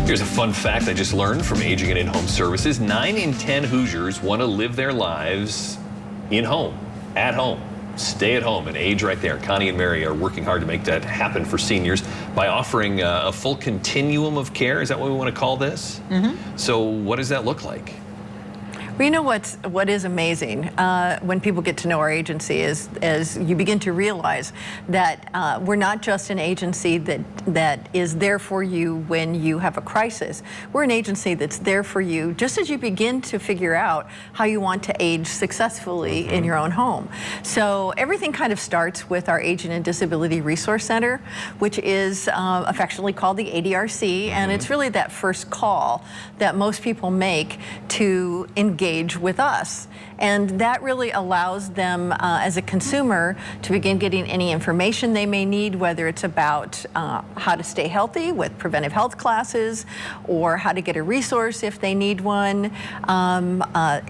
Here's a fun fact I just learned from Aging and In-Home Services. 9 in 10 Hoosiers want to live their lives in-home, at home, stay at home and age right there. Connie and Mary are working hard to make that happen for seniors by offering a full continuum of care. Is that what we want to call this? So what does that look like? Well, you know what is amazing when people get to know our agency is you begin to realize that we're not just an agency that is there for you when you have a crisis. We're an agency that's there for you just as you begin to figure out how you want to age successfully in your own home. So everything kind of starts with our Aging and Disability Resource Center, which is affectionately called the ADRC, and it's really that first call that most people make to engage with us. And that really allows them as a consumer to begin getting any information they may need, whether it's about how to stay healthy with preventive health classes, or how to get a resource if they need one.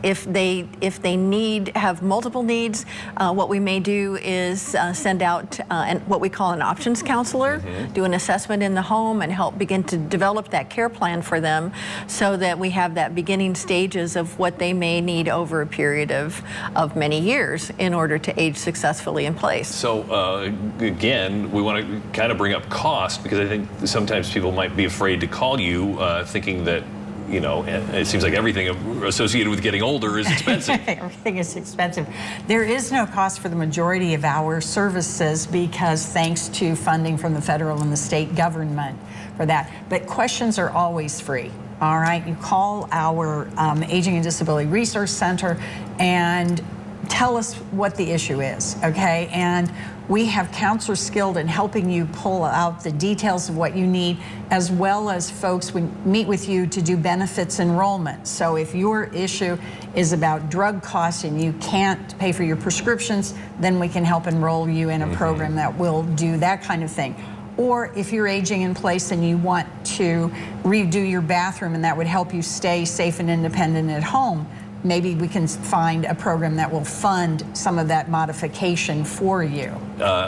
If they have multiple needs, what we may do is send out what we call an options counselor, do an assessment in the home and help begin to develop that care plan for them so that we have that beginning stages of what they may need over a period of many years in order to age successfully in place. So again, we want to kind of bring up cost, because I think sometimes people might be afraid to call you thinking that, you know, it seems like everything associated with getting older is expensive. Everything is expensive. There is no cost for the majority of our services because thanks to funding from the federal and the state government for that. But questions are always free. All right, you call our Aging and Disability Resource Center and tell us what the issue is, okay? And we have counselors skilled in helping you pull out the details of what you need, as well as folks would meet with you to do benefits enrollment. So if your issue is about drug costs and you can't pay for your prescriptions, then we can help enroll you in a program that will do that kind of thing. Or if you're aging in place and you want to redo your bathroom and that would help you stay safe and independent at home, maybe we can find a program that will fund some of that modification for you.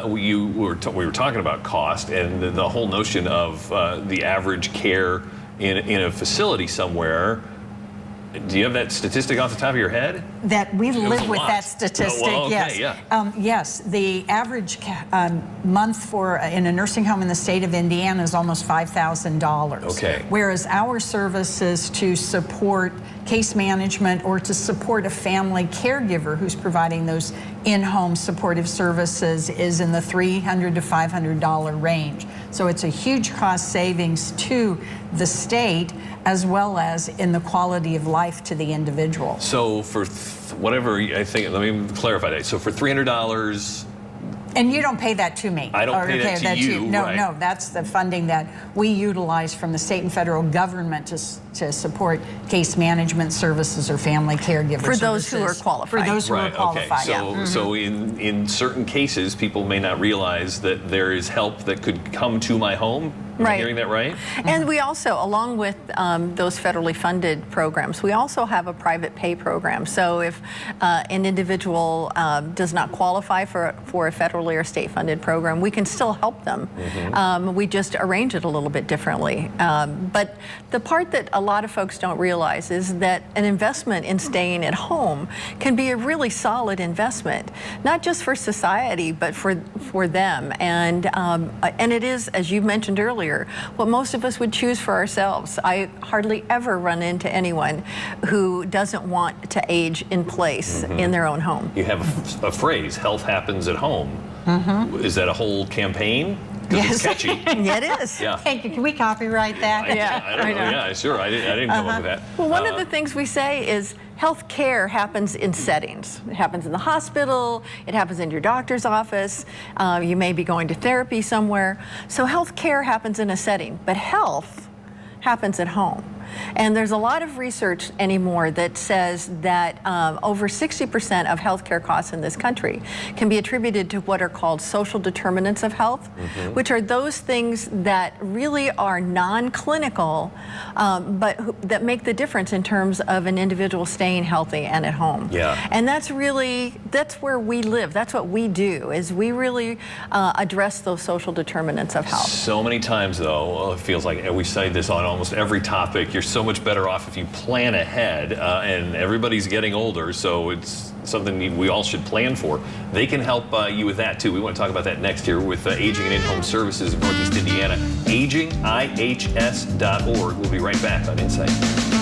We were talking about cost and the whole notion of the average care in a facility somewhere. Do you have that statistic off the top of your head? That we live with that statistic, well, okay, yes. Yeah. Yes, the average month in a nursing home in the state of Indiana is almost $5,000. Okay. Whereas our services to support case management or to support a family caregiver who's providing those in-home supportive services is in the $300 to $500 range. So it's a huge cost savings to the state, as well as in the quality of life to the individual. So for whatever, I think, let me clarify that. So for $300, and you don't pay that to me. I don't pay that to you, No, right. no, that's the funding that we utilize from the state and federal government to support case management services or family caregiver for services. those who are qualified. For those who are qualified, okay. So in certain cases, people may not realize that there is help that could come to my home. Am I hearing that right? And we also, along with those federally funded programs, we also have a private pay program. So if an individual does not qualify for a federally or state funded program, we can still help them. We just arrange it a little bit differently. But the part that a lot of folks don't realize is that an investment in staying at home can be a really solid investment, not just for society, but for them. And it is, as you mentioned earlier, what most of us would choose for ourselves. I hardly ever run into anyone who doesn't want to age in place in their own home. You have a phrase, health happens at home. Is that a whole campaign? Yes. It's catchy. Yeah, it is. Yeah. Thank you. Can we copyright that? I don't know. Yeah, sure. I didn't come up with that. Well, one of the things we say is health care happens in settings. It happens in the hospital. It happens in your doctor's office. You may be going to therapy somewhere. So health care happens in a setting, but health happens at home. And there's a lot of research anymore that says that over 60% of healthcare costs in this country can be attributed to what are called social determinants of health, which are those things that really are non-clinical, but that make the difference in terms of an individual staying healthy and at home. Yeah. And that's where we live. That's what we do, is we really address those social determinants of health. So many times, though, it feels like, and we say this on almost every topic, you're so much better off if you plan ahead, and everybody's getting older, so it's something we all should plan for. They can help you with that, too. We want to talk about that next here with Aging and In-Home Services of Northeast Indiana, agingihs.org. We'll be right back on Insight.